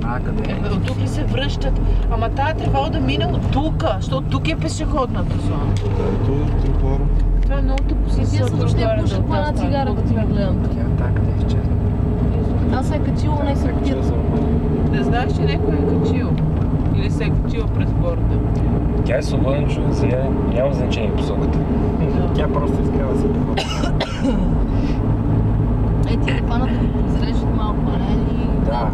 А, къде? От тук ли се връщат? Ама тая трябвало да мине от тук, защото тук е пешеходната зона. Ето е тротуара. Това е многото позиция. Аз съм въобще пуша пана цигара, като я гледам тук. Да, къде е честно? Аз се е качило, не се качило. Не знаеш, че някой е качил? Или се е качил през борда? Тя е свободен човек, за нея няма значение посоката. Тя просто иска да се походи. Е, ти да паната ви произреждат малко, а не ли? Да,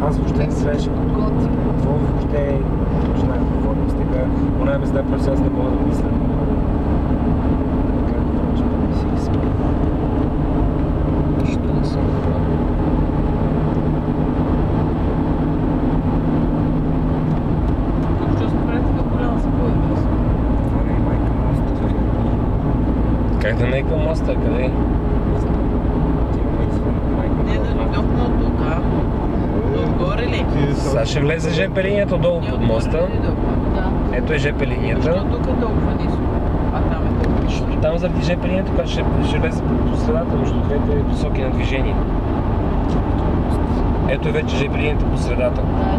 аз въобще не срещах Готи. какво въобще почнах да говорим с тега. Она ме знае, просто аз не мога да мисля. Как да връча, да си ги спи. Нищо не съм направил. Тук ще спрете да голяма се появи. Това не е майка моста. Как да не е към моста, къде е? Не, да дойдохме от тук, а? Отгоре ли? Сега ще влезе ЖП линията долу под моста. Да. Ето е ЖП линията. Защо тук е толкова ниско? А там е толкова ниско. Там заради ЖП линията, която ще влезе по средата между двете посоки на движение. Ето е вече ЖП линията по средата. Да,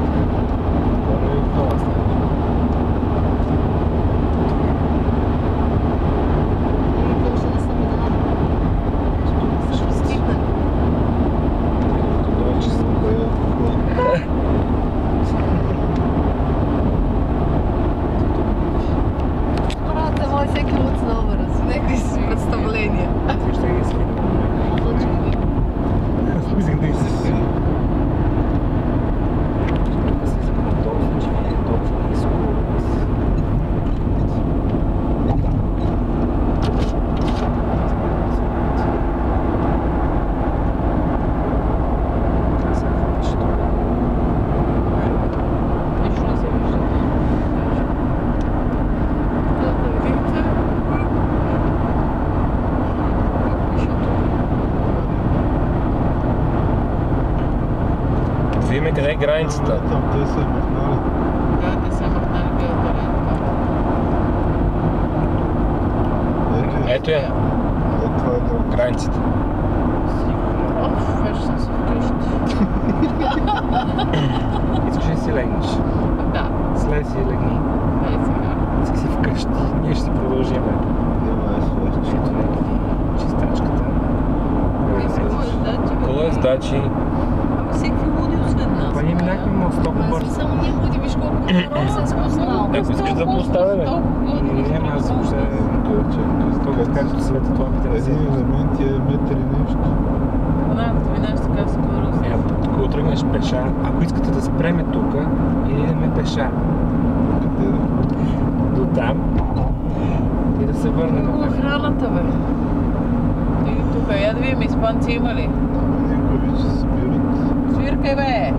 Видиме къде е границата. Там те са махнали. Да, те са махнали бялата лента. Ето я, Това е граница. границата. Оф, вече съм се вкъщи. Искаш ли си легнеш? Да, Слез и легни. дай сега. Си си вкъщи. Ние ще продължим. Ето някакви чистачката. Кола с дачи. Ама всеки луди освен нас. Па ние минахме мост толкова бързо. Само ние ходи, виж колко народ се е спуснал. Ако искаш да поставяме. Не, аз въобще тук както след това ми трябва да Един елемент е метър и нещо. Да, като минаш така скорост. Ако тръгнеш пеша, ако искате да спреме тук, идеме пеша. Къде да? До там и да се върнем. Много охраната, бе. И тук, я да видим, испанци има ли? Никой вече се спират. Свиркай, бе!